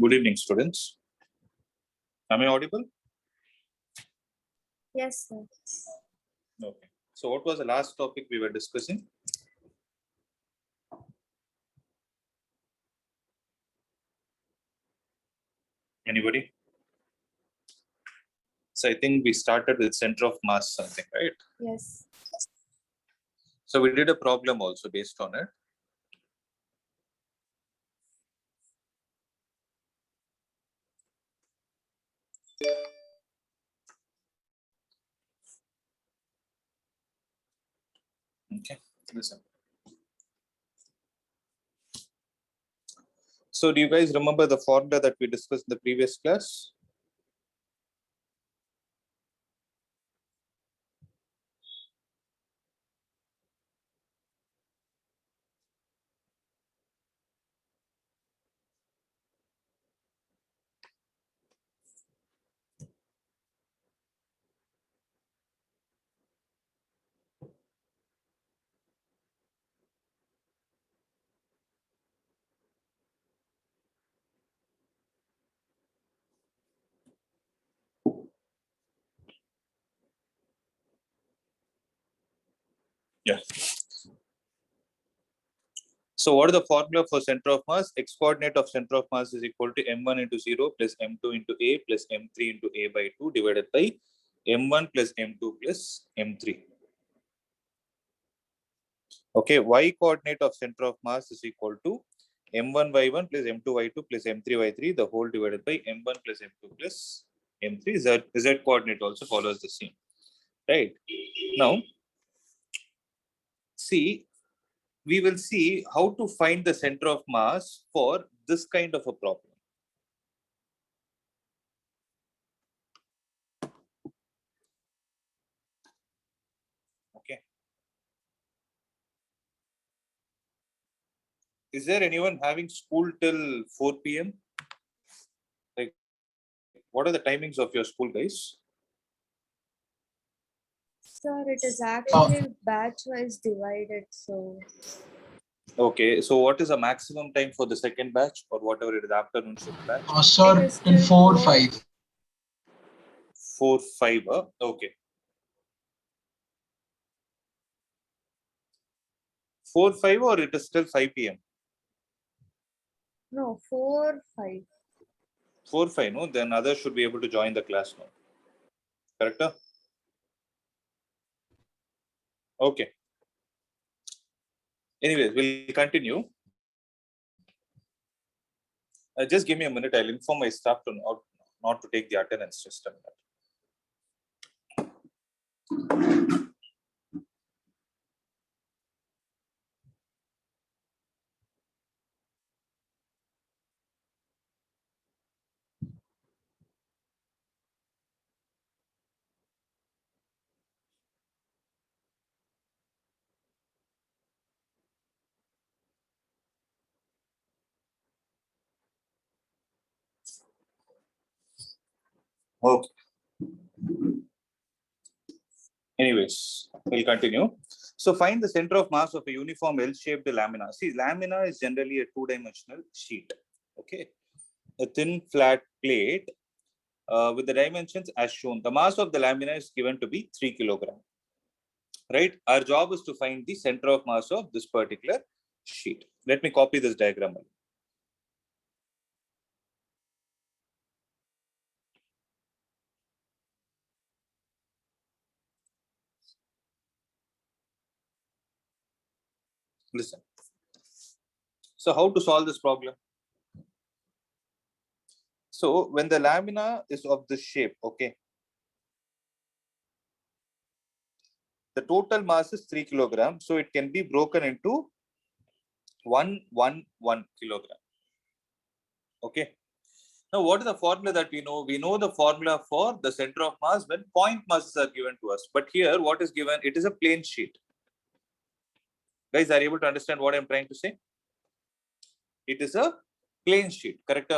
Good evening, students. Am I audible? Yes, sir. Okay. So what was the last topic we were discussing? Anybody? So I think we started with center of mass something, right? Yes. So we did a problem also based on it. Okay, listen. So do you guys remember the formula that we discussed in the previous class? Yeah. So what is the formula for center of mass? X coordinate of center of mass is equal to m1 into 0 plus m2 into a plus m3 into a by 2 divided by m1 plus m2 plus m3. Okay, y coordinate of center of mass is equal to m1 y1 plus m2 y2 plus m3 y3 the whole divided by m1 plus m2 plus m3. Z coordinate also follows the same, right? Now, see, we will see how to find the center of mass for this kind of a problem. Okay. Is there anyone having school till 4 p.m.? Like, what are the timings of your school, guys? Sir, it is actually batch-wise divided, so Okay, so what is the maximum time for the second batch or whatever it is, afternoon shift batch? it Sir, is till till 4, 4. 5. 4, 5. Okay. 4, 5 or it is still 5 p.m.? No, 4, 5. 4, 5, no? Then others should be able to join the class now. Correct? Okay. Anyways, we'll continue. Just give me a minute. I'll inform my staff to not to take the attendance just a minute. Okay. Anyways, we'll continue. So find the center of mass of a uniform L-shaped lamina. See, lamina is generally a two-dimensional sheet. Okay. A thin flat plate with the dimensions as shown. The mass of the lamina is given to be 3 kilograms. Right? Our job is to find the center of mass of this particular sheet. Let me copy this diagram. Listen. So how to solve this problem? So when the lamina is of this shape, okay, the total mass is 3 kilograms. So it can be broken into 1 kilogram. Okay. Now, what is the formula that we know? We know the formula for the center of mass when point masses are given to us. But here, what is given? It is a plane sheet. Guys, are you able to understand what I'm trying to say? It is a plane sheet, correct?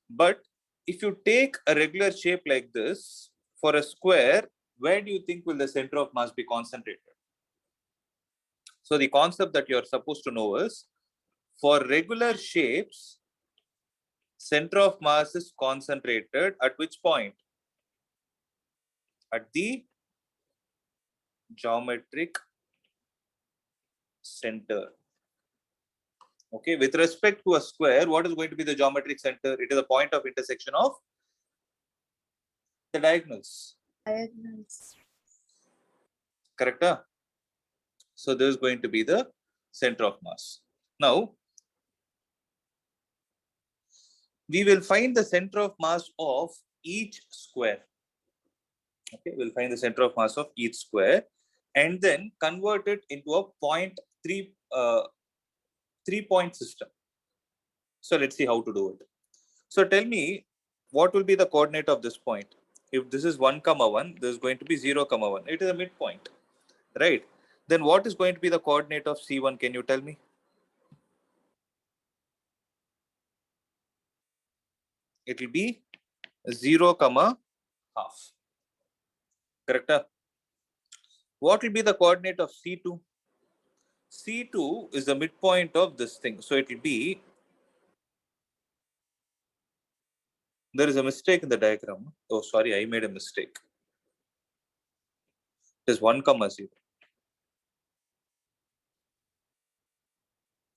But if you take a regular shape like this for a square, where do you think will the center of mass be concentrated? So the concept that you're supposed to know is for regular shapes, center of mass is concentrated at which point? At the geometric center. Okay, with respect to a square, what is going to be the geometric center? It is a point of intersection of the diagonals. Diagonals. Correct? So this is going to be the center of mass. Now, we will find the center of mass of each square. Okay, we'll find the center of mass of each square and then convert it into a 3-point system. So let's see how to do it. So tell me, what will be the coordinate of this point? If this is 1, 1, this is going to be 0, 1. It is a midpoint, right? Then what is going to be the coordinate of C1? Can you tell me? It will be 0, half. Correct? What will be the coordinate of C2? C2 is the midpoint of this thing. So it will be, there is a mistake in the diagram. Oh, sorry, I made a mistake. It is 1, 0.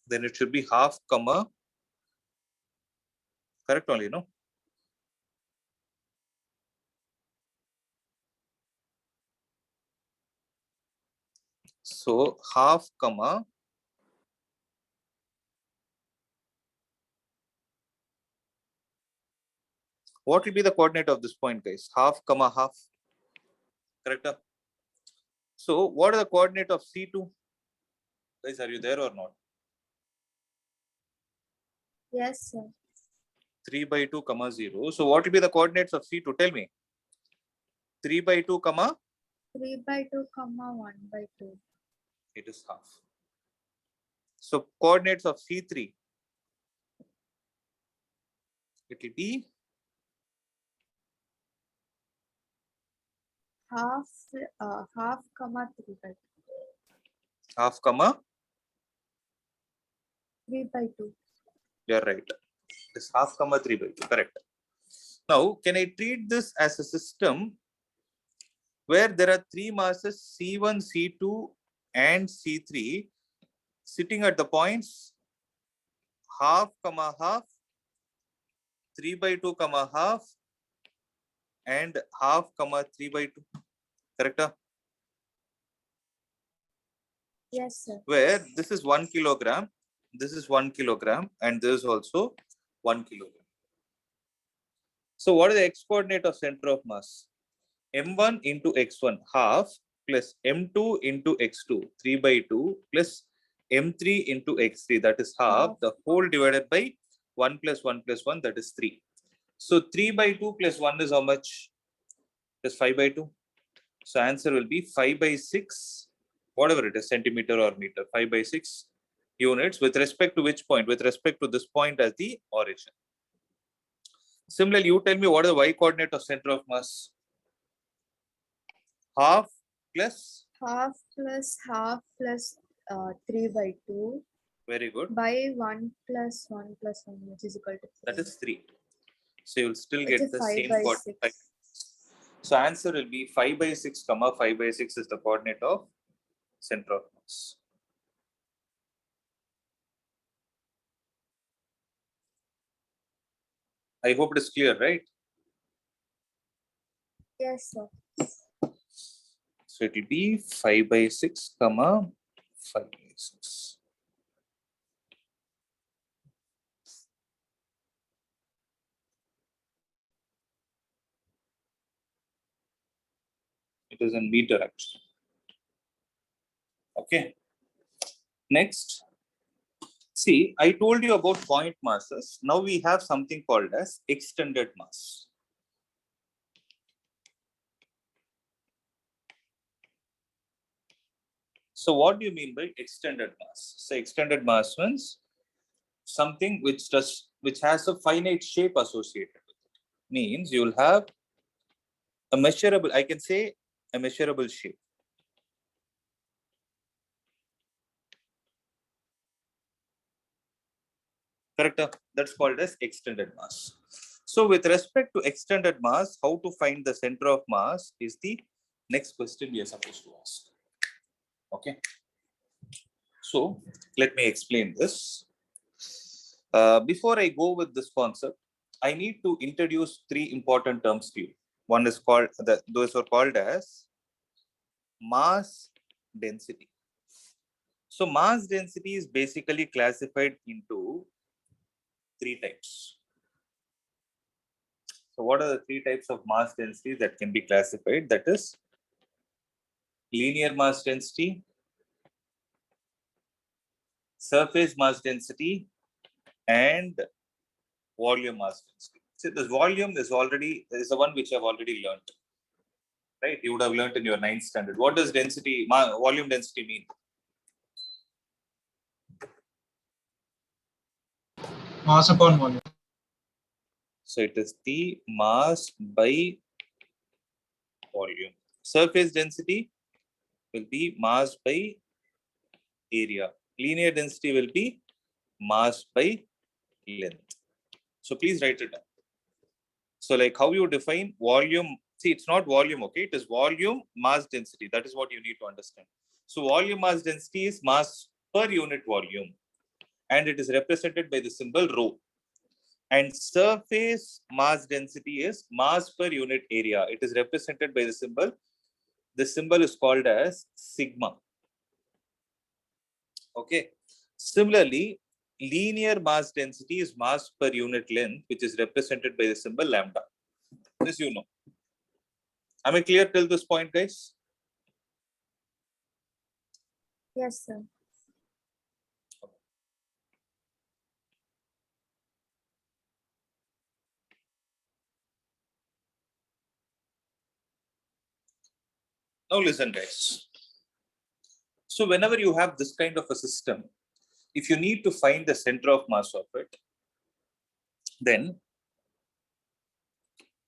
Then it should be half, correct only, no? So half, what will be the coordinate of this point, guys? Half, half. Correct? So what are the coordinate of C2? Guys, are you there or not? Yes, sir. 3/2, 0. So what will be the coordinates of C2? Tell me. 3/2, 3/2, 1/2. it is half. So coordinates of C3, it will be Half, 3/2. half, 3/2. you're right. It is half, 3/2. Correct. Now, can I treat this as a system where there are 3 masses C1, C2, and C3 sitting at the points half, half, 3/2, half, and half, 3/2. Correct? Yes, sir. Where this is 1 kilogram, this is 1 kilogram, and this is also 1 kilogram. So what is the x coordinate of center of mass? M1 into x1 half plus M2 into x2 3/2 plus M3 into x3, that is half, the whole divided by 1 plus 1 plus 1, that is 3. So 3/2 plus 1 is how much? It is 5/2. So answer will be 5/6, whatever it is, centimeter or meter, 5/6 units. With respect to which point? With respect to this point as the origin. Similarly, you tell me what is the y coordinate of center of mass? Half plus 3/2. Very good. By 1 plus 1 plus 1, which is equal to 3. That is 3. So you will still It's get the same 5/6. coordinate. So answer will be 5/6, 5/6 is the coordinate of center of mass. I hope it is clear, right? Yes, sir. So it will be 5/6, 5/6. It is in meter actually. Okay. Next. See, I told you about point masses. Now we have something called as extended mass. So what do you mean by extended mass? So extended mass means something which has a finite shape associated with it. Means you will have a measurable, I can say a measurable shape. Correct? That's called as extended mass. So with respect to extended mass, how to find the center of mass is the next question we are supposed to ask. Okay. So let me explain this. Before I go with this concept, I need to introduce three important terms to you. One is called, those are called as mass density. So mass density is basically classified into three types. So what are the three types of mass density that can be classified? That is linear mass density, surface mass density, and volume mass density. So this volume is the one which I've already learned. Right? You would have learned in your 9th standard. What does volume density mean? Mass upon volume. So it is the mass by volume. Surface density will be mass by area. Linear density will be mass by length. So please write it down. So like how you define volume, see it's not volume, okay? It is volume mass density. That is what you need to understand. So volume mass density is mass per unit volume, and it is represented by the symbol rho. And surface mass density is mass per unit area. It is represented by the symbol. The symbol is called as sigma. Okay. Similarly, linear mass density is mass per unit length, which is represented by the symbol lambda. This you know. Am I clear till this point, guys? Yes, sir. Now listen, guys. So whenever you have this kind of a system, if you need to find the center of mass of it, then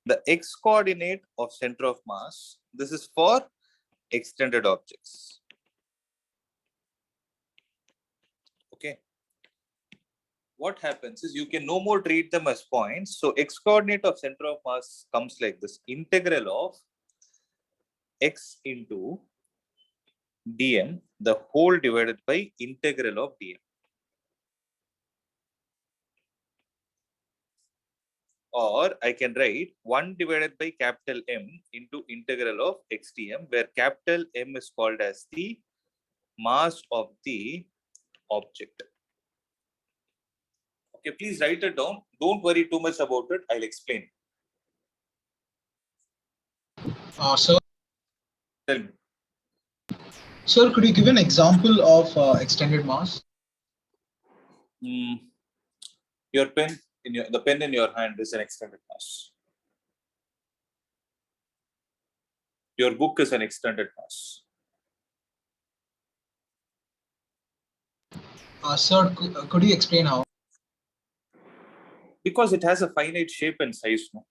the x coordinate of center of mass, this is for extended objects. Okay. What happens is you can no more treat them as points. So x coordinate of center of mass comes like this: integral of x into dm, the whole divided by integral of dm. Or I can write 1 divided by capital M into integral of x dm, where capital M is called as the mass of the object. Okay, please write it down. Don't worry too much about it. I'll explain. Sir, Tell me. sir, could you give an example of extended mass? Your pen the pen in your hand is an extended mass. Your book is an extended mass. Sir, could you explain how? Because it has a finite shape and size. No?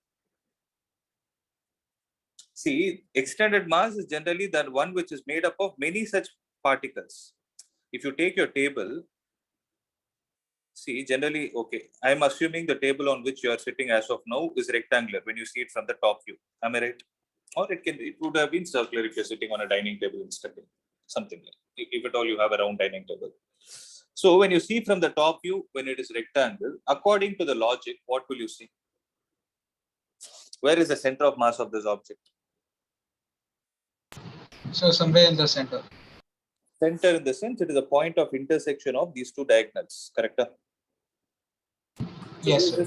See, extended mass is generally the one which is made up of many such particles. If you take your table, see, generally, okay, I'm assuming the table on which you are sitting as of now is rectangular when you see it from the top view. Am I right? Or it would have been circular if you're sitting on a dining table instead. Something like, if at all you have a round dining table. So when you see from the top view, when it is rectangle, according to the logic, what will you see? Where is the center of mass of this object? So somewhere in the center. Center in the sense it is a point of intersection of these two diagonals, correct? Yes, sir.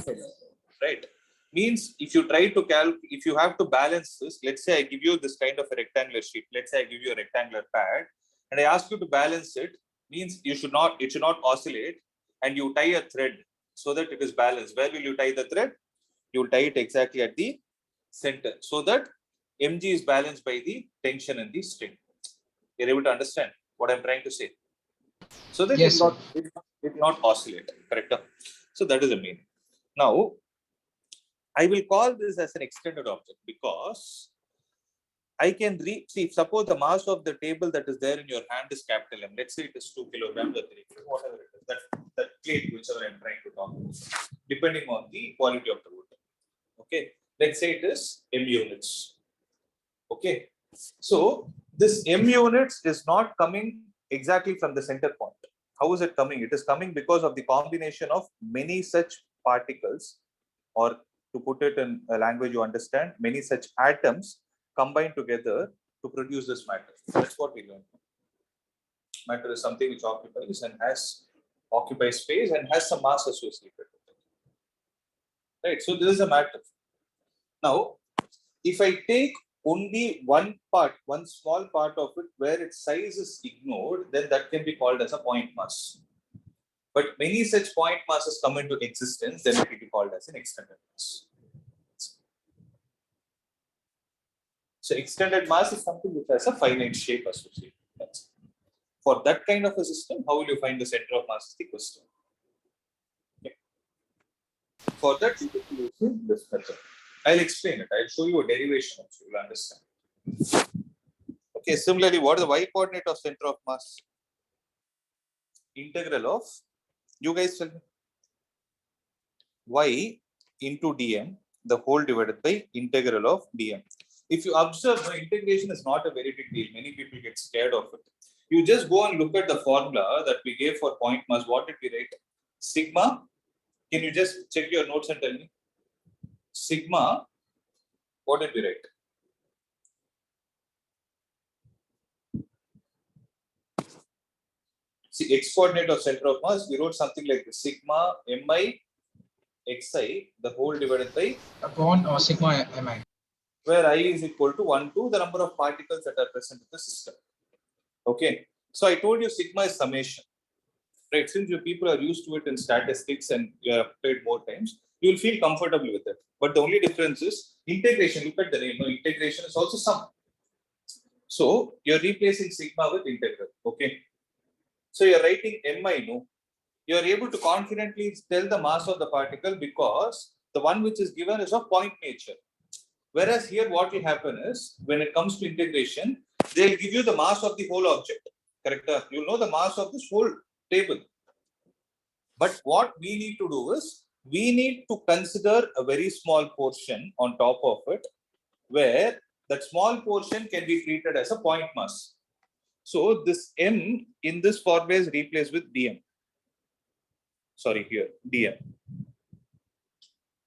Right. Means if you try to if you have to balance this, let's say I give you this kind of a rectangular sheet. Let's say I give you a rectangular pad and I ask you to balance it, means it should not oscillate, and you tie a thread so that it is balanced. Where will you tie the thread? You will tie it exactly at the center so that mg is balanced by the tension in the string. You're able to understand what I'm trying to say? So that Yes, it will not oscillate, correct? So that is the meaning. Now, I will call this as an extended object because I can see, suppose the mass of the table that is there in your hand is capital M. Let's say it is 2 kilograms or 3 kilograms, whatever it is. That plate, whichever I'm trying to talk about, depending on the quality of the wood. Okay. Let's say it is M units. Okay. So this M units is not coming exactly from the center point. How is it coming? It is coming because of the combination of many such particles, or to put it in a language you understand, many such atoms combined together to produce this matter. That's what we learned. Matter is something which occupies space and has some mass associated with it. Right. So this is a matter. Now, if I take only one part, one small part of it where its size is ignored, then that can be called as a point mass. But many such point masses come into existence, then it will be called as an extended mass. So extended mass is something which has a finite shape associated. For that kind of a system, how will you find the center of mass is the question. Okay. For that, you will use this method. I'll explain it. I'll show you a derivation also. You'll understand. Okay. Similarly, what is the y coordinate of center of mass? Integral of, you guys tell me, y into dm, the whole divided by integral of dm. If you observe, the integration is not a very big deal. Many people get scared of it. You just go and look at the formula that we gave for point mass. What did we write? Sigma. Can you just check your notes and tell me? Sigma. What did we write? See, x coordinate of center of mass, we wrote something like this. Sigma mi xi, the whole divided by upon sigma mi, where I is equal to 1 to the number of particles that are present in the system. Okay. So I told you sigma is summation. Right. Since you people are used to it in statistics and you have played more times, you will feel comfortable with it. But the only difference is integration. Look at the name. No, integration is also sum. So you're replacing sigma with integral. Okay. So you're writing mi, no? You're able to confidently tell the mass of the particle because the one which is given is of point nature. Whereas here what will happen is, when it comes to integration, they'll give you the mass of the whole object. Correct? You'll know the mass of this whole table. But what we need to do is, we need to consider a very small portion on top of it, where that small portion can be treated as a point mass. So this m in this formula is replaced with dm. Sorry, here dm.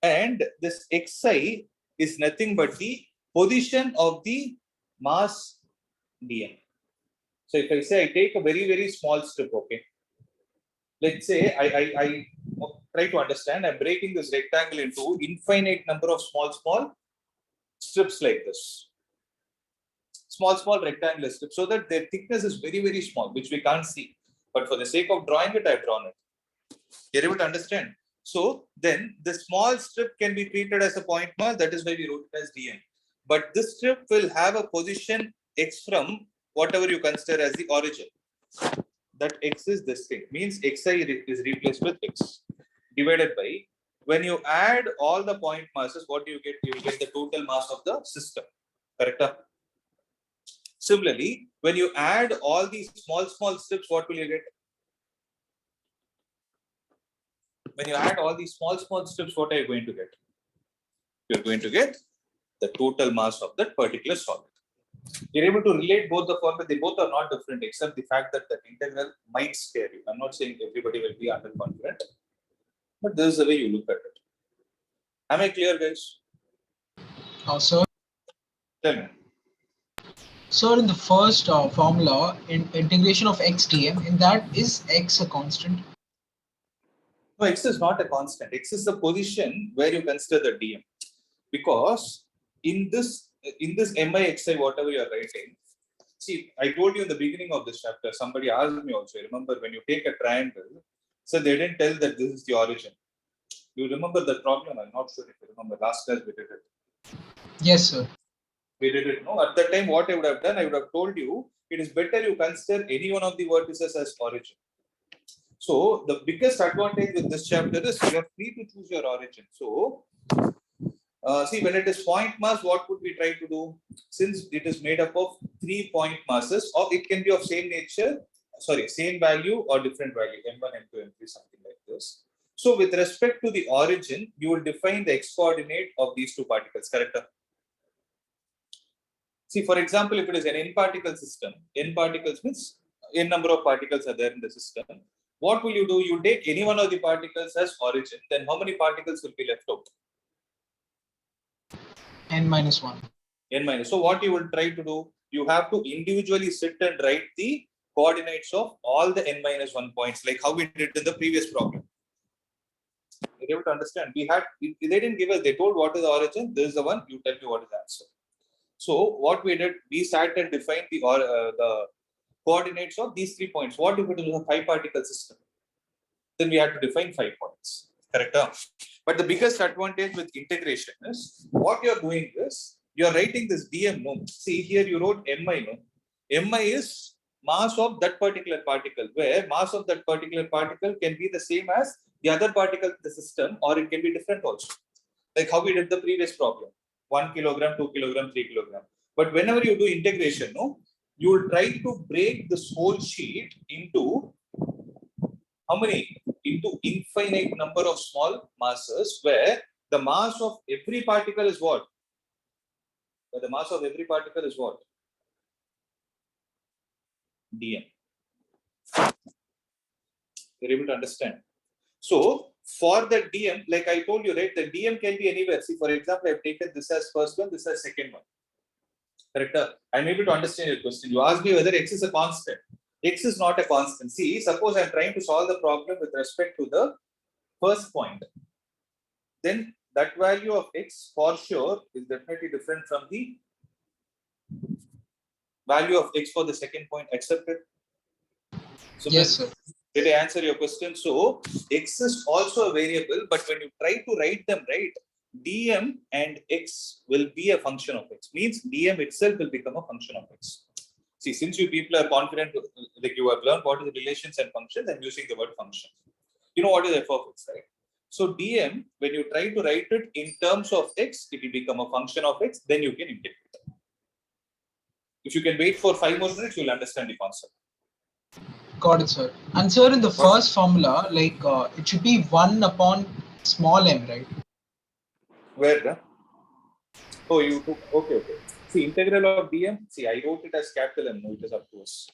And this xi is nothing but the position of the mass dm. So if I say I take a very, very small strip, okay. Let's say I try to understand, I'm breaking this rectangle into infinite number of small strips like this. Small rectangular strips, so that their thickness is very, very small, which we can't see. But for the sake of drawing it, I've drawn it. You're able to understand? So then the small strip can be treated as a point mass. That is why we wrote it as dm. But this strip will have a position x from whatever you consider as the origin. That x is this thing. Means xi is replaced with x divided by, when you add all the point masses, what do you get? You will get the total mass of the system. Correct? Similarly, when you add all these small strips, what will you get? When you add all these small strips, what are you going to get? You're going to get the total mass of that particular solid. You're able to relate both the formulas. They both are not different, except the fact that that integral might scare you. I'm not saying everybody will be underconfident, but this is the way you look at it. Am I clear, guys? Sir. Tell me. Sir, in the first formula, in integration of x dm, in that is x a constant? No, x is not a constant. X is the position where you consider the dm, because in this mixi, whatever you are writing, see, I told you in the beginning of this chapter, somebody asked me also, remember, when you take a triangle, so they didn't tell that this is the origin. You remember the problem? I'm not sure if you remember. Last class we did it. Yes, sir. We did it. No, at that time, what I would have done, I would have told you, it is better you consider any one of the vertices as origin. So the biggest advantage with this chapter is you are free to choose your origin. So See, when it is point mass, what would we try to do? Since it is made up of 3 point masses, or it can be of same nature, sorry, same value or different value, m1, m2, m3, something like this. So with respect to the origin, you will define the x coordinate of these two particles, correct? See, for example, if it is an n particle system, n particles means n number of particles are there in the system. What will you do? You take any one of the particles as origin, then how many particles will be left out? n minus 1. N minus. So what you will try to do? You have to individually sit and write the coordinates of all the n minus 1 points, like how we did in the previous problem. You're able to understand? We had, they didn't give us, they told what is the origin, this is the one, you tell me what is the answer. So what we did, we sat and defined the coordinates of these 3 points. What if it is a 5 particle system? Then we had to define 5 points. Correct? But the biggest advantage with integration is what you're doing is you're writing this dm. No, see here you wrote mi. No, mi is mass of that particular particle, where mass of that particular particle can be the same as the other particle in the system, or it can be different also. Like how we did the previous problem, 1 kilogram, 2 kilogram, 3 kilogram. But whenever you do integration, no, you will try to break this whole sheet into how many? Into infinite number of small masses, where the mass of every particle is what? Where the mass of every particle is what? dm. You're able to understand? So for the dm, like I told you, right, the dm can be anywhere. See, for example, I've taken this as first one, this as second one. Correct? I'm able to understand your question. You asked me whether x is a constant. X is not a constant. See, suppose I'm trying to solve the problem with respect to the first point. Then that value of x for sure is definitely different from the value of x for the second point. Accepted? So Yes, sir. did I answer your question? So x is also a variable, but when you try to write them right, dm and x will be a function of x. Means dm itself will become a function of x. See, since you people are confident, like you have learned what is the relations and functions, I'm using the word function. You know what is f of x, right? So dm, when you try to write it in terms of x, it will become a function of x, then you can integrate. If you can wait for 5 more minutes, you'll understand the concept. Got it, sir. And sir, in the first formula, like it should be 1 upon small m, right? Where? Oh, you took, okay. See, integral of dm, see, I wrote it as capital M, no, it is up to us.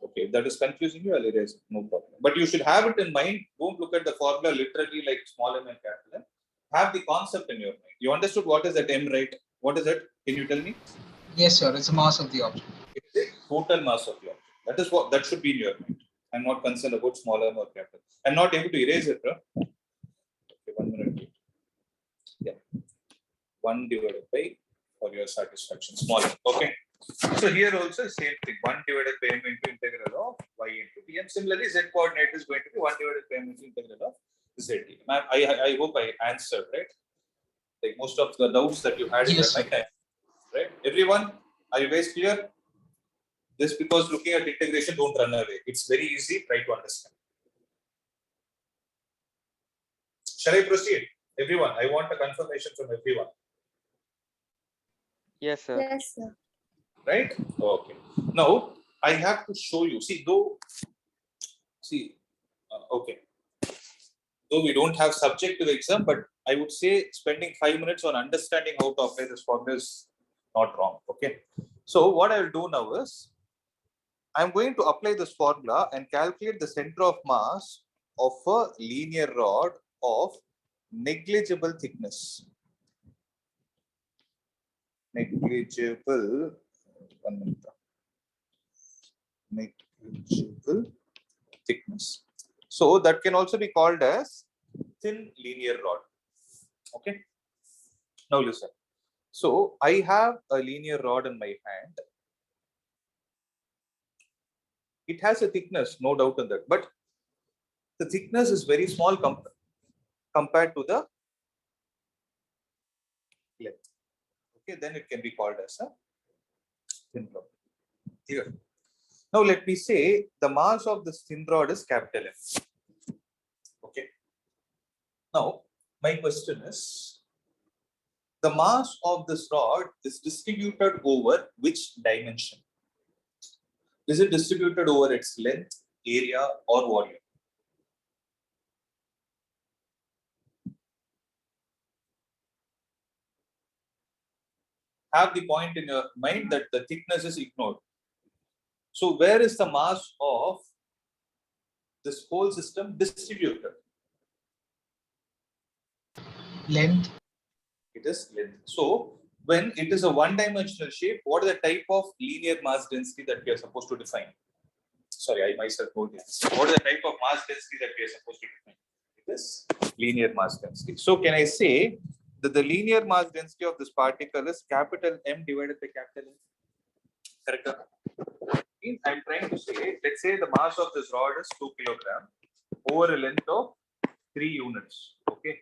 Okay, if that is confusing you, I'll erase it, no problem. But you should have it in mind. Don't look at the formula literally like small m and capital M. Have the concept in your mind. You understood what is that m, right? What is it? Can you tell me? Yes, sir. It's the mass of the object. It's the total mass of the object. That is what, that should be in your mind. I'm not concerned about small m or capital. I'm not able to erase it, huh? Okay, 1 minute. Yeah. 1 divided by, for your satisfaction, small m. Okay. So here also same thing, 1 divided by m into integral of y into dm. Similarly, z coordinate is going to be 1 divided by m into integral of z dm. I hope I answered, right? Like most of the doubts that you had in Yes, your mind, right? Everyone, are you guys clear? Just because looking at integration, don't run away. It's very easy, try to understand. Shall I proceed? Everyone, I want a confirmation from everyone. Yes, sir. Yes, sir. Right? Okay. Now I have to show you. See, okay. Though we don't have subject to the exam, but I would say spending 5 minutes on understanding how to apply this formula is not wrong. Okay. So what I will do now is I'm going to apply this formula and calculate the center of mass of a linear rod of negligible thickness. Negligible thickness. So that can also be called as thin linear rod. Okay. Now listen. So I have a linear rod in my hand. It has a thickness, no doubt in that, but the thickness is very small compared to the length. Okay, then it can be called as a thin rod. Here. Now let me say the mass of this thin rod is capital M. Okay. Now my question is, the mass of this rod is distributed over which dimension? Is it distributed over its length, area, or volume? Have the point in your mind that the thickness is ignored. So where is the mass of this whole system distributed? Length. It is length. So when it is a one-dimensional shape, what is the type of linear mass density that we are supposed to define? Sorry, I myself wrote it. What is the type of mass density that we are supposed to define? It is linear mass density. So can I say that the linear mass density of this particle is capital M divided by capital N? Correct? Means I'm trying to say, let's say the mass of this rod is 2 kilogram over a length of 3 units. Okay.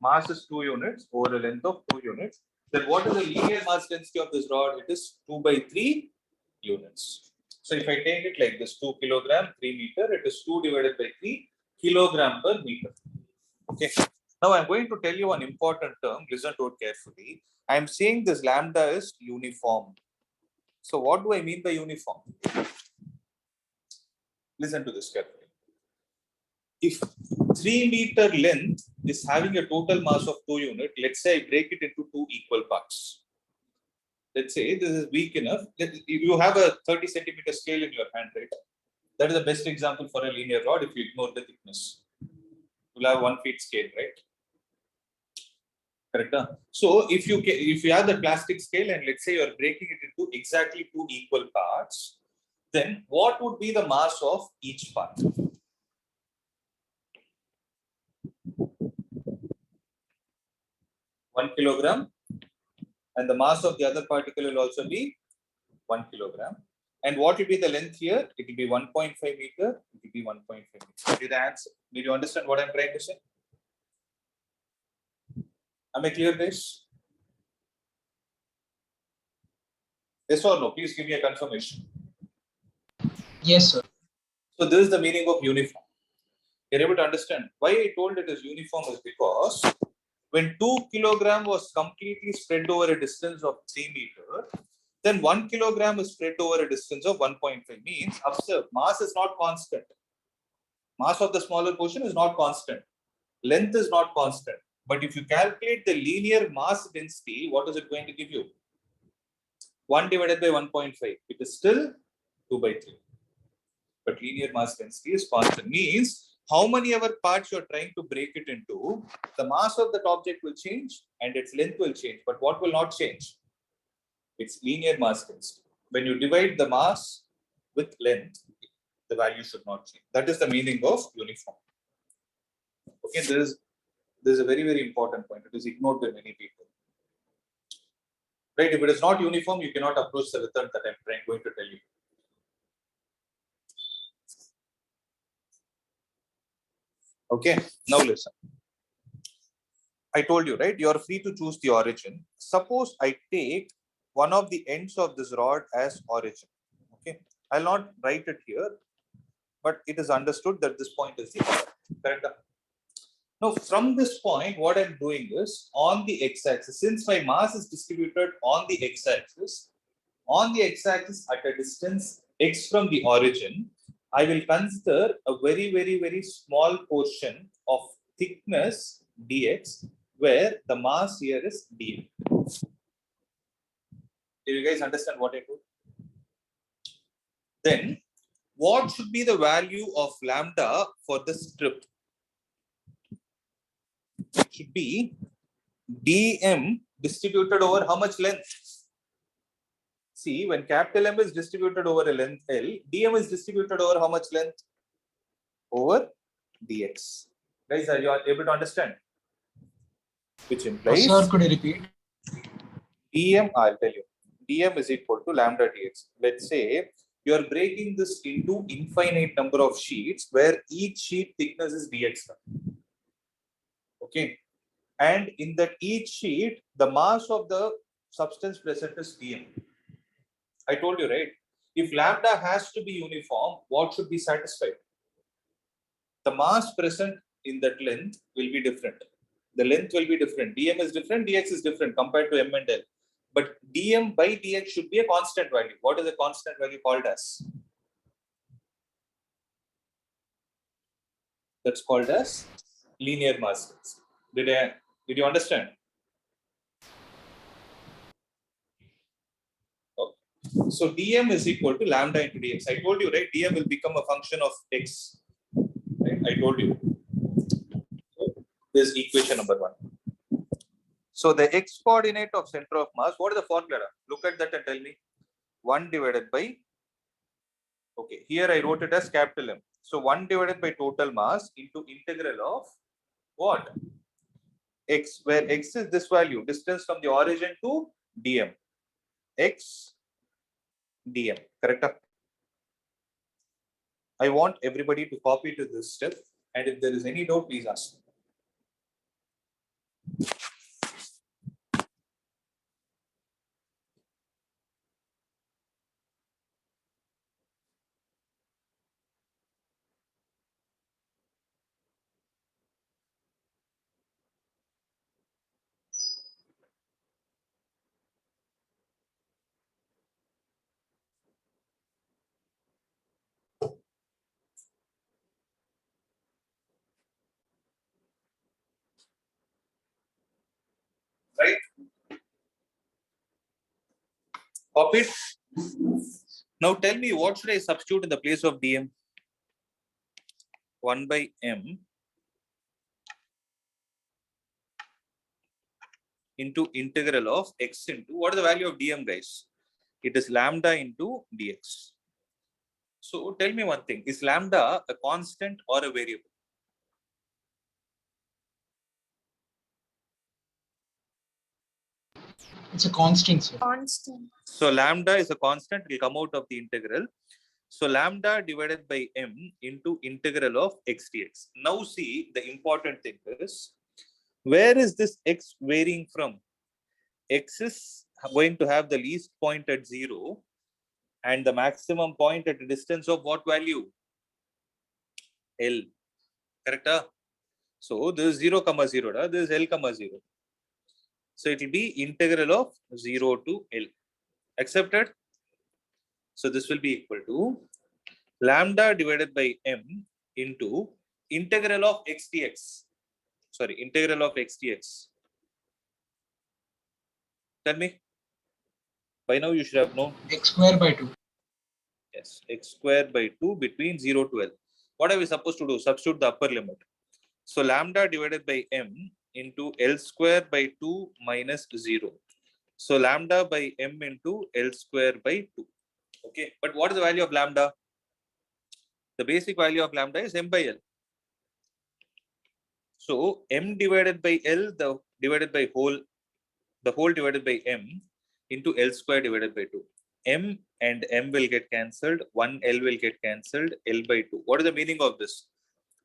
Mass is 2 units over a length of 2 units. Then what is the linear mass density of this rod? It is 2 by 3 units. So if I take it like this, 2 kilogram, 3 meter, it is 2 divided by 3 kilogram per meter. Okay. Now I'm going to tell you an important term. Listen to it carefully. I'm saying this lambda is uniform. So what do I mean by uniform? Listen to this carefully. If 3 meter length is having a total mass of 2 units, let's say I break it into 2 equal parts. Let's say this is weak enough. You have a 30 centimeter scale in your hand, right? That is the best example for a linear rod if you ignore the thickness. You'll have 1 feet scale, right? Correct. So if you have the plastic scale and let's say you're breaking it into exactly 2 equal parts, then what would be the mass of each part? One kilogram, and the mass of the other particle will also be 1 kilogram. And what will be the length here? It will be 1.5 meter. It will be 1.5 meter. Did I answer? Did you understand what I'm trying to say? Am I clear, guys? Yes or no? Please give me a confirmation. Yes, sir. So this is the meaning of uniform. You're able to understand why I told it is uniform is because when 2 kilogram was completely spread over a distance of 3 meter, then 1 kilogram is spread over a distance of 1.5. Means, observe, mass is not constant. Mass of the smaller portion is not constant. Length is not constant. But if you calculate the linear mass density, what is it going to give you? 1 divided by 1.5. It is still 2 by 3. But linear mass density is constant. Means, how many ever parts you're trying to break it into, the mass of that object will change and its length will change. But what will not change? Its linear mass density. When you divide the mass with length, the value should not change. That is the meaning of uniform. Okay, this is a very, very important point. It is ignored by many people. Right? If it is not uniform, you cannot approach the method that I'm going to tell you. Okay, now listen. I told you, right? You are free to choose the origin. Suppose I take one of the ends of this rod as origin. Okay, I'll not write it here, but it is understood that this point is the origin. Correct? Now, from this point, what I'm doing is on the x-axis, since my mass is distributed on the x-axis at a distance x from the origin, I will consider a very, very, very small portion of thickness dx, where the mass here is dm. Do you guys understand what I told? Then, what should be the value of lambda for the strip? It should be dm distributed over how much length? See, when capital M is distributed over a length L, dm is distributed over how much length? Over dx. Guys, are you able to understand? Which implies Sir, could you repeat? dm, I'll tell you. dm is equal to lambda dx. Let's say you are breaking this into infinite number of sheets where each sheet thickness is dx. Okay. And in that each sheet, the mass of the substance present is dm. I told you, right? If lambda has to be uniform, what should be satisfied? The mass present in that length will be different. The length will be different. dm is different, dx is different compared to m and l. But dm by dx should be a constant value. What is a constant value called as? That's called as linear mass density. Did you understand? Okay. So dm is equal to lambda into dx. I told you, right? dm will become a function of x. Right? I told you. So this is equation number 1. So the x coordinate of center of mass, what is the formula? Look at that and tell me. 1 divided by, okay, here I wrote it as capital M. So 1 divided by total mass into integral of what? X, where x is this value, distance from the origin to dm. X dm, correct? I want everybody to copy to this step, and if there is any doubt, please ask. Right? Copy it. Now tell me, what should I substitute in the place of dm? 1 by m into integral of x into, what is the value of dm, guys? It is lambda into dx. So tell me one thing, is lambda a constant or a variable? It's a constant, sir. Constant. So lambda is a constant, will come out of the integral. So lambda divided by m into integral of x dx. Now see, the important thing is, where is this x varying from? X is going to have the least point at 0 and the maximum point at a distance of what value? L. Correct? So this is 0, 0, this is L, 0. So it will be integral of 0 to L. Accepted? So this will be equal to lambda divided by m into integral of x dx. Sorry, integral of x dx. Tell me. By now you should have known. X square by 2. Yes, x square by 2 between 0 to L. What are we supposed to do? Substitute the upper limit. So lambda divided by m into L square by 2 minus 0. So lambda by m into L square by 2. Okay, but what is the value of lambda? The basic value of lambda is m by L. So m divided by L, the whole divided by m into L square divided by 2. M and m will get cancelled. 1 L will get cancelled. L by 2. What is the meaning of this?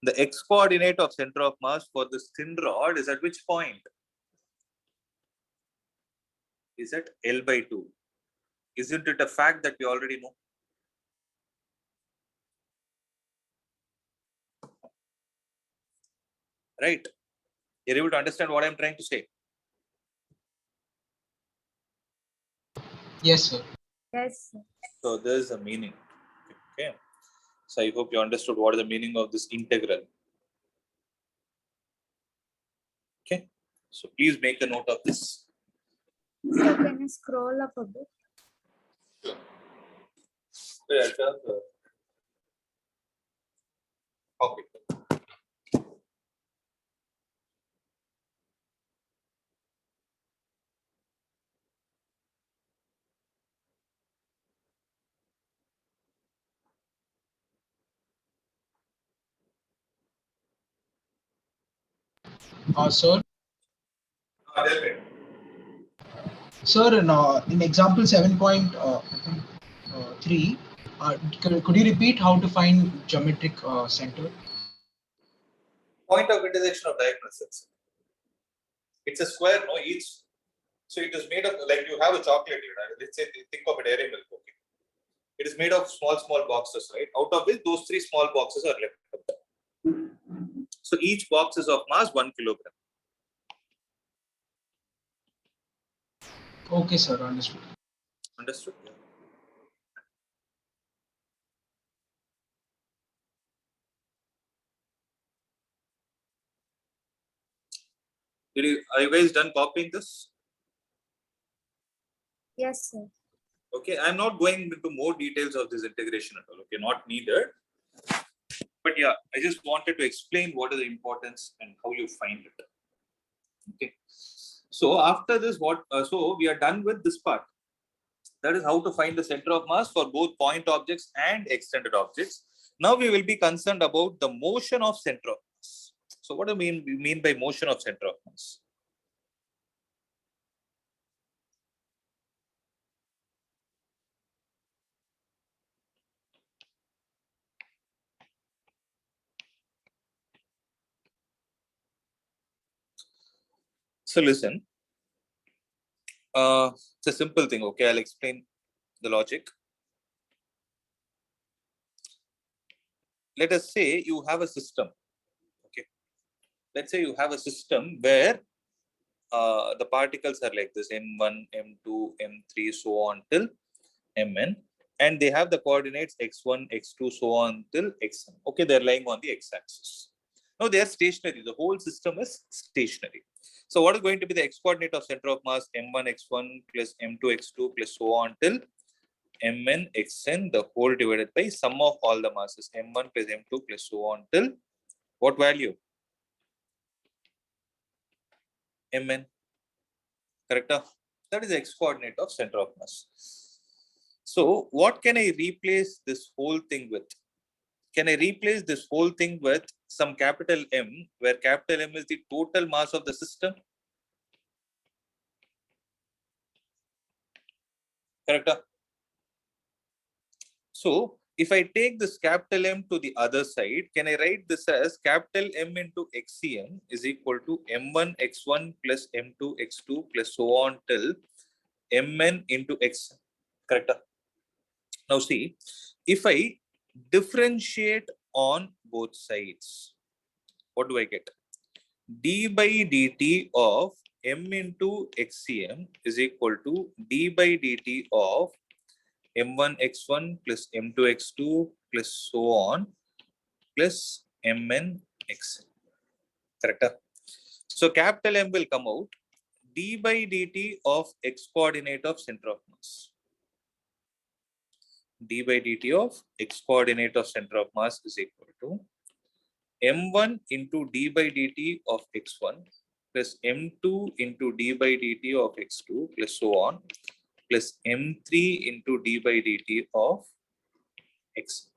The x coordinate of center of mass for this thin rod is at which point? Is at L by 2. Isn't it a fact that we already know? Right? You're able to understand what I'm trying to say? Yes, sir. Yes, sir. So there's a meaning. Okay. So I hope you understood what is the meaning of this integral. Okay. So please make a note of this. So can you scroll up a bit? Sure. So I'll turn the copy. Sir. Tell me. Sir, in example 7.3, could you repeat how to find geometric center? Point of intersection of diagonal sets. It's a square, no? Each. So it is made of, like you have a chocolate here. Let's say, think of a dairy milk. Okay. It is made of small boxes, right? Out of which those 3 small boxes are left. So each box is of mass 1 kilogram. Okay, sir. Understood. Understood? Are you guys done copying this? Yes, sir. Okay, I'm not going into more details of this integration at all. Okay, not needed. But yeah, I just wanted to explain what is the importance and how you find it. Okay. So after this, so we are done with this part. That is how to find the center of mass for both point objects and extended objects. Now we will be concerned about the motion of center of mass. So what do we mean by motion of center of mass? So listen, it's a simple thing. Okay, I'll explain the logic. Let us say you have a system. Okay, let's say you have a system where the particles are like this: m1, m2, m3, so on till mn, and they have the coordinates x1, x2, so on till xn. Okay, they're lying on the x-axis. Now they are stationary. The whole system is stationary. So what is going to be the x-coordinate of center of mass? m1 x1 plus m2 x2 plus so on till mn xn, the whole divided by sum of all the masses m1 plus m2 plus so on till what value? Mn. Correct? That is the x-coordinate of center of mass. So what can I replace this whole thing with? Can I replace this whole thing with some capital M, where capital M is the total mass of the system? Correct? So if I take this capital M to the other side, can I write this as capital M into XCM is equal to M1 X1 plus M2 X2 plus so on till Mn into X. Correct? Now see, if I differentiate on both sides, what do I get? D by dt of m into xcm is equal to d by dt of m1 x1 plus m2 x2 plus so on plus mn x. Correct? So capital M will come out d by dt of x coordinate of center of mass. D by dt of x coordinate of center of mass is equal to m1 into d by dt of x1 plus m2 into d by dt of x2 plus so on plus m3 into d by dt of x.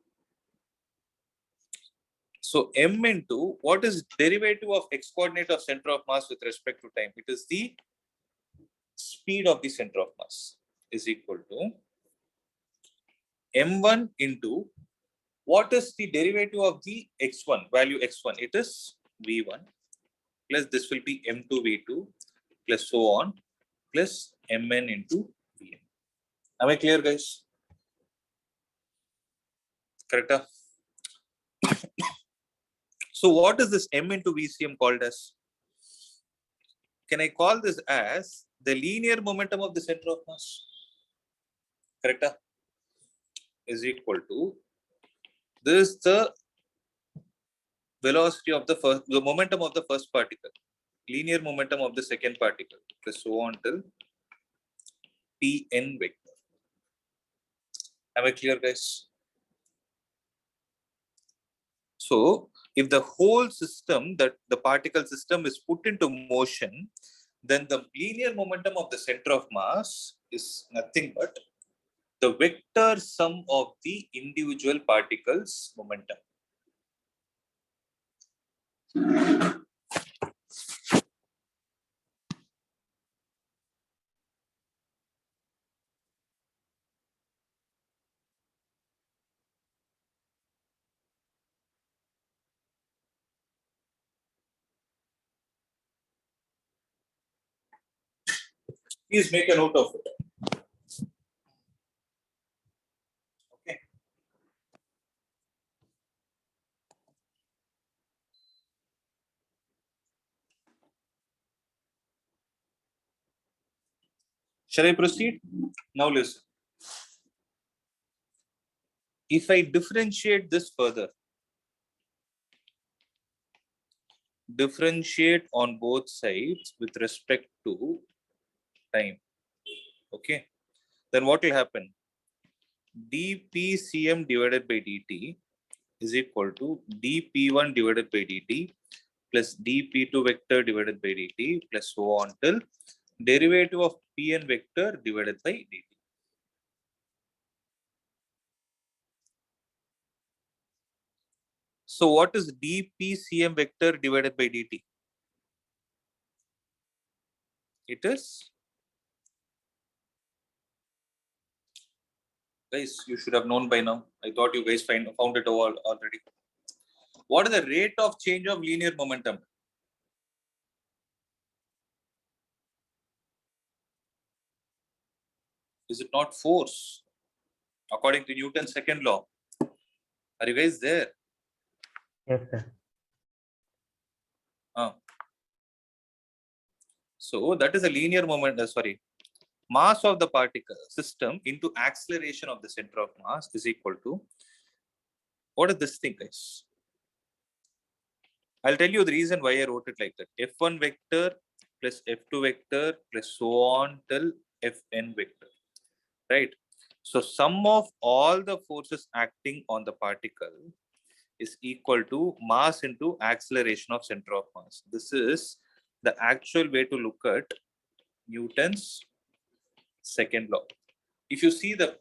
So m into what is derivative of x coordinate of center of mass with respect to time? It is the speed of the center of mass is equal to m1 into what is the derivative of the x1 value x1? It is v1 plus this will be m2 v2 plus so on plus mn into vn. Am I clear, guys? Correct? So what is this m into vcm called as? Can I call this as the linear momentum of the center of mass? Correct? Is equal to this the velocity of the momentum of the first particle, linear momentum of the second particle, plus so on till Pn vector. Am I clear, guys? So if the whole system, that the particle system is put into motion, then the linear momentum of the center of mass is nothing but the vector sum of the individual particles' momentum. Please make a note of it. Okay. Shall I proceed? Now listen. If I differentiate this further, differentiate on both sides with respect to time. Okay. Then what will happen? dpcm divided by dt is equal to dp1 divided by dt plus dp2 vector divided by dt plus so on till derivative of pn vector divided by dt. So what is dpcm vector divided by dt? It is, guys, you should have known by now. I thought you guys found it all already. What is the rate of change of linear momentum? Is it not force? According to Newton's second law. Are you guys there? Yes, sir. So that is a linear moment, mass of the particle system into acceleration of the center of mass is equal to, what is this thing, guys? I'll tell you the reason why I wrote it like that. F1 vector plus F2 vector plus so on till Fn vector, right? So sum of all the forces acting on the particle is equal to mass into acceleration of center of mass. This is the actual way to look at Newton's second law. If you see the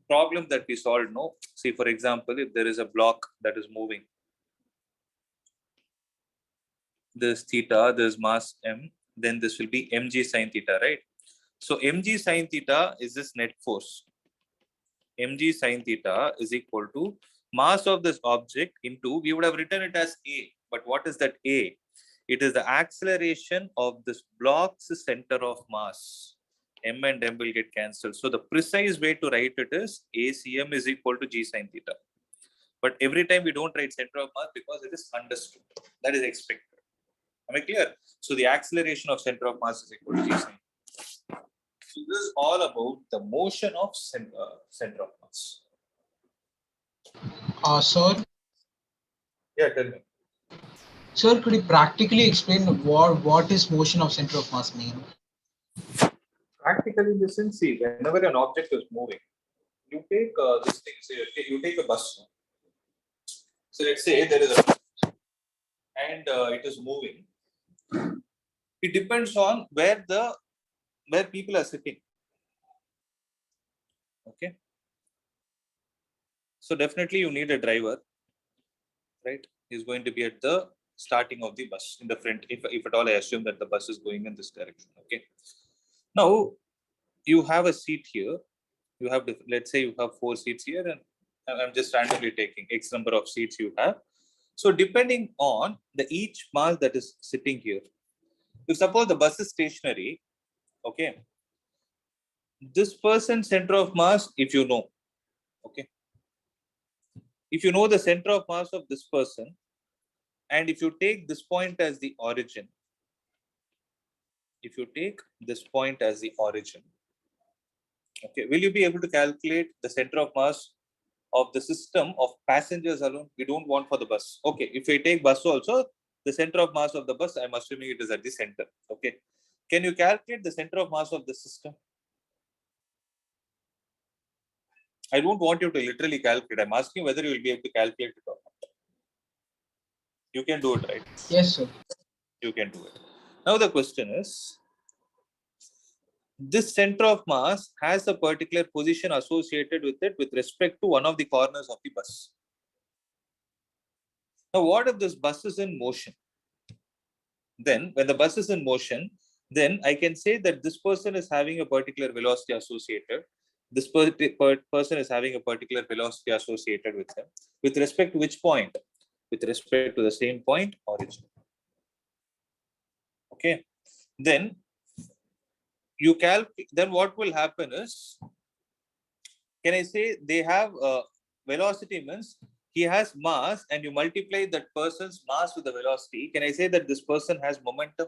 problem that we solved, no, see, for example, if there is a block that is moving, this theta, this mass m, then this will be mg sine theta, right? So mg sine theta is this net force. Mg sine theta is equal to mass of this object into, we would have written it as A, but what is that A? It is the acceleration of this block's center of mass. M and M will get cancelled. So the precise way to write it is ACM is equal to G sine theta. But every time we don't write center of mass because it is understood. That is expected. Am I clear? So the acceleration of center of mass is equal to G sine. So this is all about the motion of center of mass. Sir, Yeah, tell me. sir, could you practically explain what is motion of center of mass mean? Practically, in the sense, see, whenever an object is moving, you take this thing, say, you take a bus. So let's say there is a bus and it is moving. It depends on where people are sitting. Okay. So definitely you need a driver, right? He's going to be at the starting of the bus in the front, if at all I assume that the bus is going in this direction. Okay. Now you have a seat here. You have, let's say you have 4 seats here, and I'm just randomly taking X number of seats you have. So depending on the each mass that is sitting here, if suppose the bus is stationary, okay, this person's center of mass, if you know, okay, if you know the center of mass of this person, and if you take this point as the origin, okay, will you be able to calculate the center of mass of the system of passengers alone? We don't want for the bus. Okay, if we take bus also, the center of mass of the bus, I'm assuming it is at the center. Okay, can you calculate the center of mass of the system? I don't want you to literally calculate. I'm asking whether you will be able to calculate it or not. You can do it, right? Yes, sir. You can do it. Now the question is, this center of mass has a particular position associated with it with respect to one of the corners of the bus. Now, what if this bus is in motion? Then, when the bus is in motion, then I can say that this person is having a particular velocity associated. This person is having a particular velocity associated with him. With respect to which point? With respect to the same point, origin. Okay. Then you calculate. Then what will happen is, can I say they have velocity means he has mass, and you multiply that person's mass with the velocity. Can I say that this person has momentum?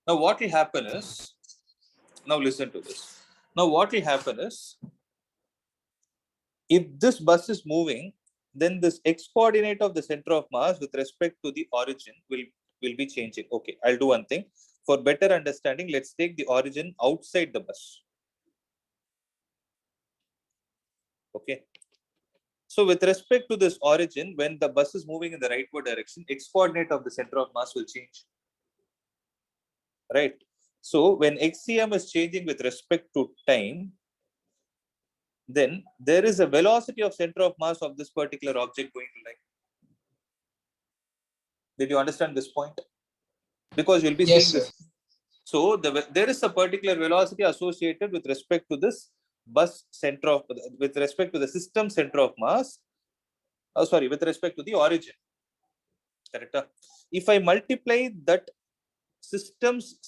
Now what will happen is, Now listen to this. Now what will happen is, if this bus is moving, then this x coordinate of the center of mass with respect to the origin will be changing. Okay, I'll do one thing. For better understanding, let's take the origin outside the bus. Okay. So with respect to this origin, when the bus is moving in the rightward direction, x coordinate of the center of mass will change. Right. So when xcm is changing with respect to time, then there is a velocity of center of mass of this particular object going to lie. Did you understand this point? Because you'll be Yes, seeing sir. this. So there is a particular velocity associated with respect to this bus center of, with respect to the system center of mass. With respect to the origin. Correct? If I multiply that system's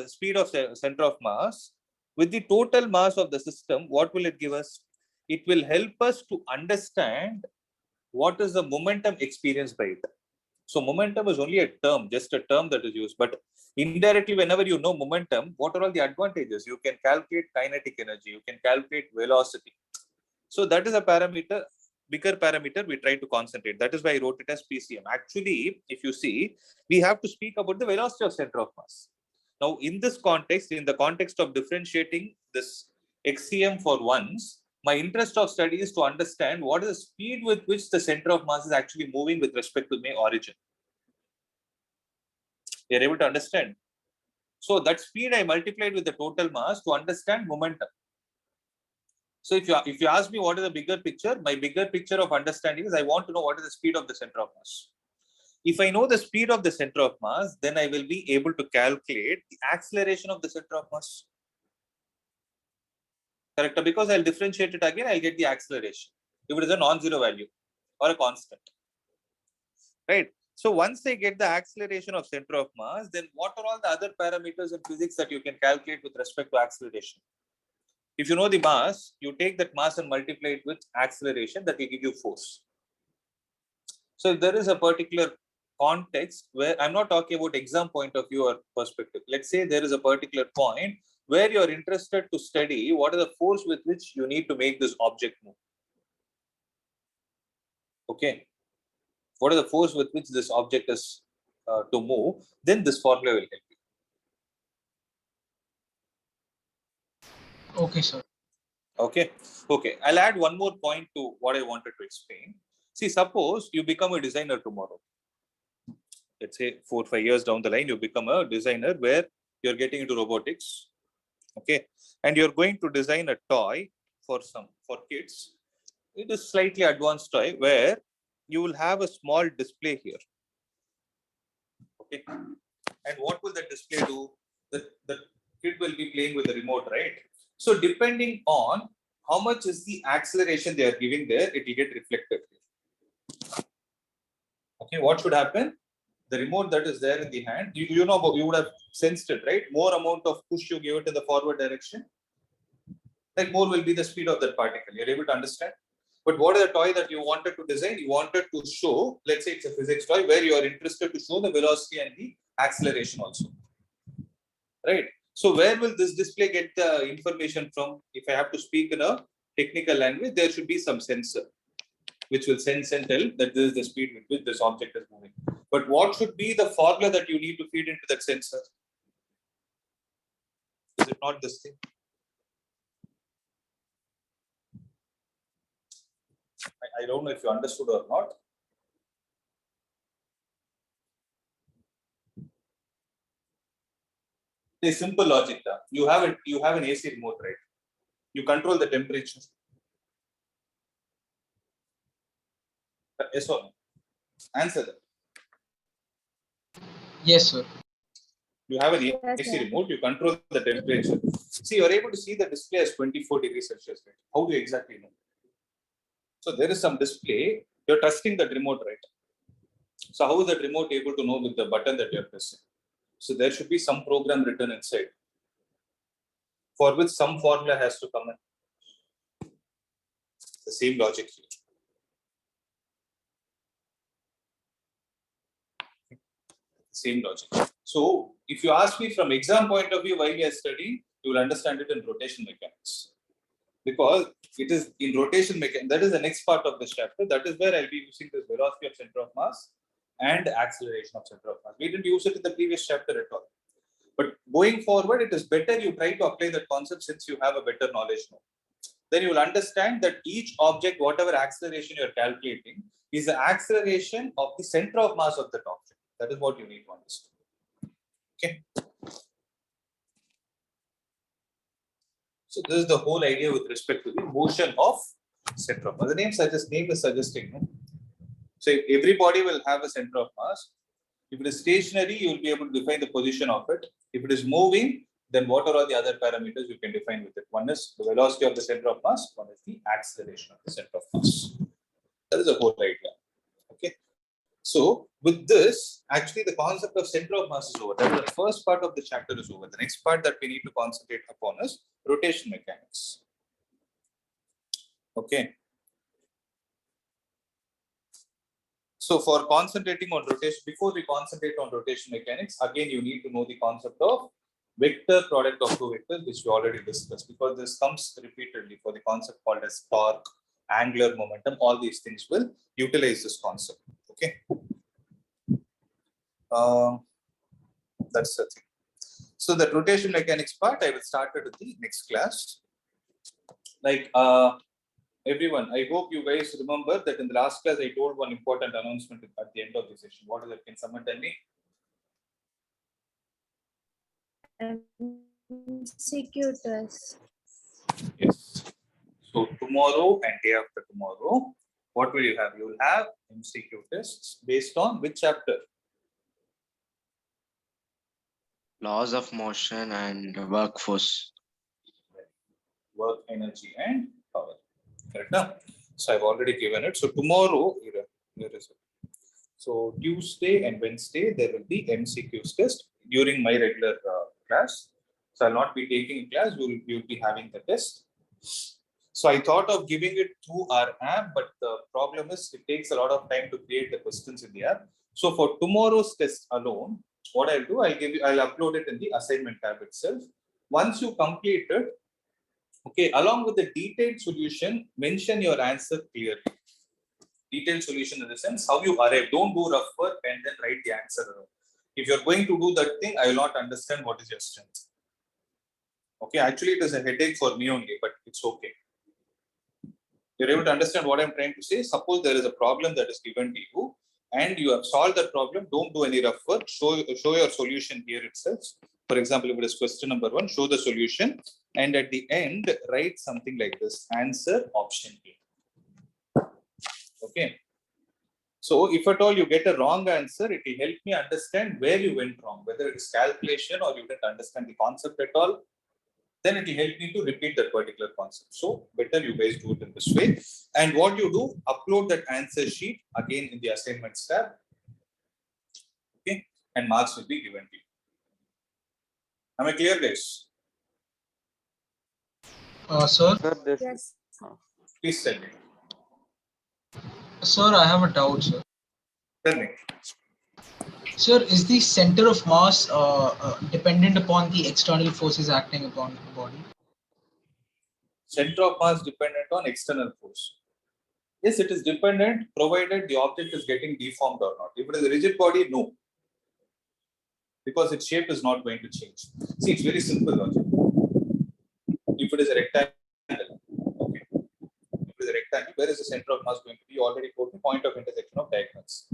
speed of center of mass with the total mass of the system, what will it give us? It will help us to understand what is the momentum experienced by it. So momentum is only a term, just a term that is used. But indirectly, whenever you know momentum, what are all the advantages? You can calculate kinetic energy, you can calculate velocity. So that is a parameter, bigger parameter we try to concentrate. That is why I wrote it as PCM. Actually, if you see, we have to speak about the velocity of center of mass. Now, in this context, in the context of differentiating this XCM for ones, my interest of study is to understand what is the speed with which the center of mass is actually moving with respect to my origin. You're able to understand? So that speed I multiplied with the total mass to understand momentum. So if you ask me what is the bigger picture, my bigger picture of understanding is I want to know what is the speed of the center of mass. If I know the speed of the center of mass, then I will be able to calculate the acceleration of the center of mass. Correct? Because I'll differentiate it again, I'll get the acceleration. If it is a non-zero value or a constant. Right? So once I get the acceleration of center of mass, then what are all the other parameters in physics that you can calculate with respect to acceleration? If you know the mass, you take that mass and multiply it with acceleration, that will give you force. So if there is a particular context where I'm not talking about exam point of view or perspective, let's say there is a particular point where you're interested to study what is the force with which you need to make this object move. Okay. What is the force with which this object is to move, then this formula will help you. Okay, sir. Okay. Okay. I'll add one more point to what I wanted to explain. See, suppose you become a designer tomorrow. Let's say 4 or 5 years down the line, you become a designer where you're getting into robotics. Okay. And you're going to design a toy for kids. It is slightly advanced toy where you will have a small display here. Okay. And what will the display do? The kid will be playing with the remote, right? So depending on how much is the acceleration they are giving there, it will get reflected here. Okay, what should happen? The remote that is there in the hand, you know, you would have sensed it, right? More amount of push you give it in the forward direction, like more will be the speed of that particle. You're able to understand? But what is the toy that you wanted to design? You wanted to show, let's say it's a physics toy where you are interested to show the velocity and the acceleration also. Right? So where will this display get the information from? If I have to speak in a technical language, there should be some sensor which will sense and tell that this is the speed with which this object is moving. But what should be the formula that you need to feed into that sensor? Is it not this thing? I don't know if you understood or not. A simple logic. You have an AC remote, right? You control the temperature. Yes or no? Answer that. Yes, sir. You have an Yes, AC sir. remote, you control the temperature. See, you're able to see the display as 24 degrees Celsius, right? How do you exactly know? So there is some display, you're trusting the remote, right? So how is that remote able to know with the button that you're pressing? So there should be some program written inside for which some formula has to come in. The same logic here. Same logic. So if you ask me from exam point of view why we are studying, you will understand it in rotation mechanics. Because it is in rotation mechanics, that is the next part of this chapter. That is where I'll be using the velocity of center of mass and acceleration of center of mass. We didn't use it in the previous chapter at all. But going forward, it is better you try to apply that concept since you have a better knowledge now. Then you will understand that each object, whatever acceleration you're calculating, is the acceleration of the center of mass of that object. That is what you need to understand. Okay. So this is the whole idea with respect to the motion of center of mass. The name is suggesting. No? So everybody will have a center of mass. If it is stationary, you will be able to define the position of it. If it is moving, then what are all the other parameters you can define with it? One is the velocity of the center of mass, one is the acceleration of the center of mass. That is the whole idea. Okay. So with this, actually the concept of center of mass is over. That is the first part of the chapter is over. The next part that we need to concentrate upon is rotation mechanics. Okay. So for concentrating on rotation, before we concentrate on rotation mechanics, again, you need to know the concept of vector product of two vectors, which we already discussed, because this comes repeatedly for the concept called as torque, angular momentum. All these things will utilize this concept. Okay. That's the thing. So the rotation mechanics part, I will start it in the next class. Like, everyone, I hope you guys remember that in the last class, I told one important announcement at the end of the session. What is it? Can someone tell me? MCQ test. Yes. So tomorrow and day after tomorrow, what will you have? You will have MCQ tests based on which chapter? Laws of motion and workforce. Work, energy, and power. Correct now? So I've already given it. So tomorrow, where is it? So Tuesday and Wednesday, there will be MCQs test during my regular class. So I'll not be taking class, you'll be having the test. So I thought of giving it through our app, but the problem is it takes a lot of time to create the questions in the app. So for tomorrow's test alone, what I'll do, I'll upload it in the assignment tab itself. Once you complete it, okay, along with the detailed solution, mention your answer clearly. Detailed solution in the sense how you arrive. Don't do rough work and then write the answer. If you're going to do that thing, I will not understand what is your strength. Okay, actually it is a headache for me only, but it's okay. You're able to understand what I'm trying to say. Suppose there is a problem that is given to you and you have solved that problem. Don't do any rough work. Show your solution here itself. For example, if it is question number 1, show the solution. And at the end, write something like this. Answer option A. Okay. So if at all you get a wrong answer, it will help me understand where you went wrong, whether it is calculation or you didn't understand the concept at all. Then it will help me to repeat that particular concept. So better you guys do it in this way. And what you do, upload that answer sheet again in the assignments tab. Okay. And marks will be given to you. Am I clear, guys? Sir, Yes. Please tell me. sir, I have a doubt, sir. Tell me. Sir, is the center of mass dependent upon the external forces acting upon the body? Center of mass dependent on external force. Yes, it is dependent provided the object is getting deformed or not. If it is a rigid body, no. Because its shape is not going to change. See, it's very simple logic. If it is a rectangle, okay. If it is a rectangle, where is the center of mass going to be? You already told me point of intersection of diagonals.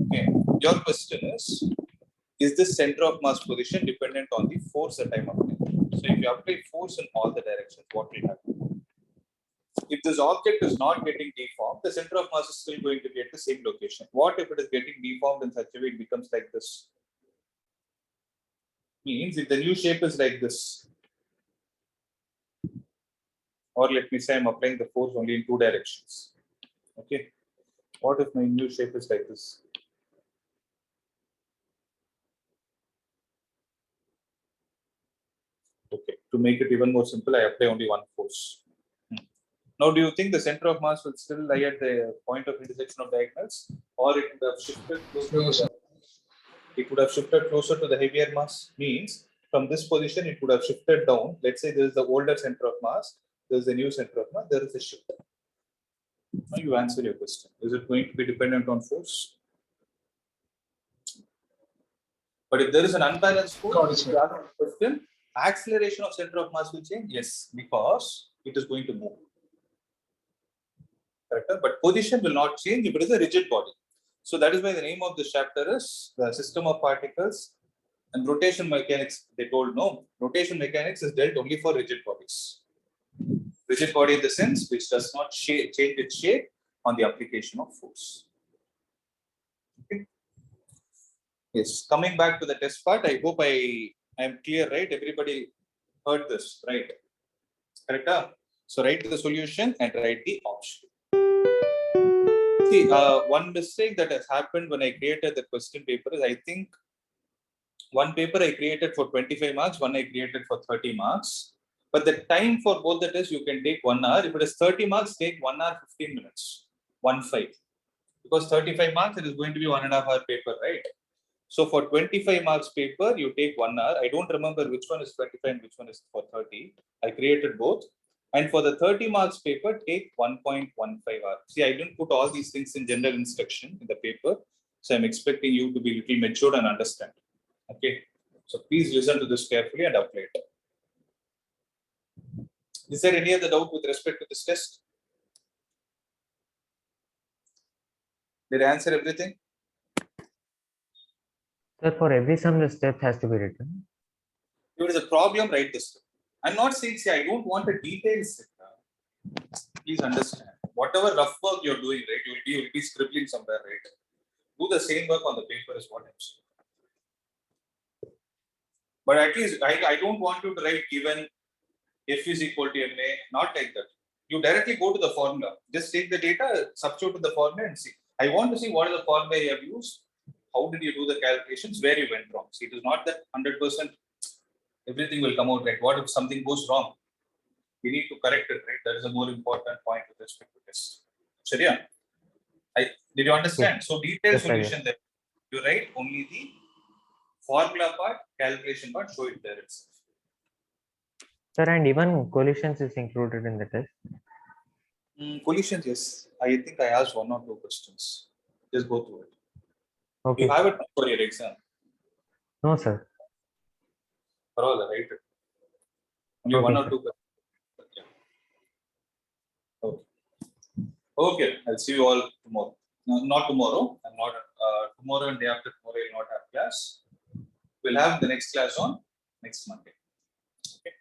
Okay. Your question is this center of mass position dependent on the force that I'm applying? So if you apply force in all the directions, what will happen? If this object is not getting deformed, the center of mass is still going to be at the same location. What if it is getting deformed in such a way it becomes like this? Means if the new shape is like this, or let me say I'm applying the force only in 2 directions. Okay. What if my new shape is like this? Okay. To make it even more simple, I apply only one force. Now, do you think the center of mass will still lie at the point of intersection of diagonals, or it would have shifted close to No, sir. it would have shifted closer to the heavier mass, means from this position it would have shifted down. Let's say this is the older center of mass, there is a new center of mass, there is a shift. Now you answer your question. Is it going to be dependent on force? But if there is an unbalanced force, Got it, if sir. you ask the question, acceleration of center of mass will change? Yes, because it is going to move. Correct? But position will not change if it is a rigid body. So that is why the name of this chapter is the system of particles. And rotation mechanics, they told no, rotation mechanics is dealt only for rigid bodies. Rigid body in the sense which does not change its shape on the application of force. Okay. Yes, coming back to the test part, I hope I am clear, right? Everybody heard this, right? Correct? So write the solution and write the option. See, one mistake that has happened when I created the question paper is I think one paper I created for 25 marks, one I created for 30 marks. But the time for both the tests, you can take 1 hour. If it is 30 marks, take 1 hour, 15 minutes, 1-5. Because 35 marks, it is going to be 1.5 hour paper, right? So for 25 marks paper, you take 1 hour. I don't remember which one is 25 and which one is for 30. I created both. And for the 30 marks paper, take 1.15 hours. See, I didn't put all these things in general instruction in the paper. So I'm expecting you to be little mature and understand. Okay. So please listen to this carefully and apply it. Is there any other doubt with respect to this test? Did I answer everything? Sir, for every sum, the step has to be written. If it is a problem, write this. I'm not saying, see, I don't want a detailed set. Please understand. Whatever rough work you're doing, right, you'll be scribbling somewhere, right? Do the same work on the paper is what I'm saying. But at least I don't want you to write given F is equal to MA, not like that. You directly go to the formula. Just take the data, substitute in the formula and see. I want to see what is the formula you have used. How did you do the calculations? Where you went wrong. See, it is not that 100% everything will come out right. What if something goes wrong? We need to correct it, right? That is a more important point with respect to this. Sharia, did you understand? So detailed Yes, sir, yes. solution there. You write only the formula part, calculation part, show it there itself. Sir, and even collisions is included in the test. Collisions, yes. I think I asked 1 or 2 questions. Just go through it. Okay. You have it for your exam. No, sir. For all, right? Only Okay, 1 or sir. 2 questions. Yeah. Okay. Okay, I'll see you all tomorrow. No, not tomorrow. I'm not. Tomorrow and day after tomorrow, I will not have class. We'll have the next class on next Monday. Okay.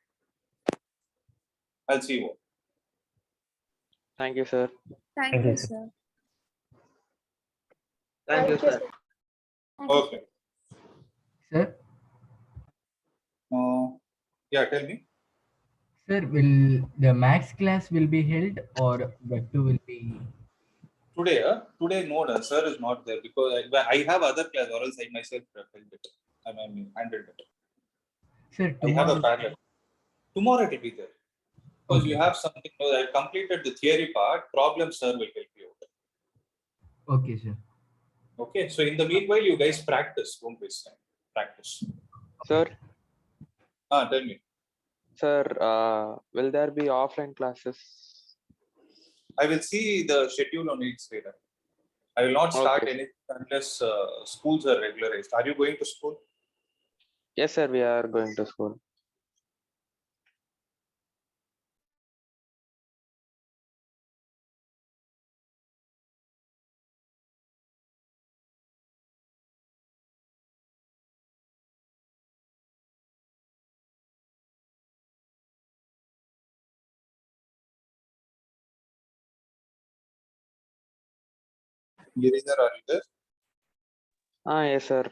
I'll see you all. Thank you, sir. Thank you, sir. Thank you, sir. Okay. Sir, Yeah, tell me. sir, will the max class will be held or Web 2 will be? Today, no, sir is not there because I have other class, or else I myself held it. I mean, handled it. Sir, I have a tomorrow. parallel. Tomorrow it will be there. Because you Okay. have something, I completed the theory part, problem sir will help you out. Okay, sir. Okay, so in the meanwhile, you guys practice, don't waste time. Practice. Sir, Tell me. sir, will there be offline classes? I will see the schedule on weeks later. I will not start Okay. anything unless schools are regularized. Are you going to school? Yes, sir, we are going to school. Giridhar, are you there? Yes, sir.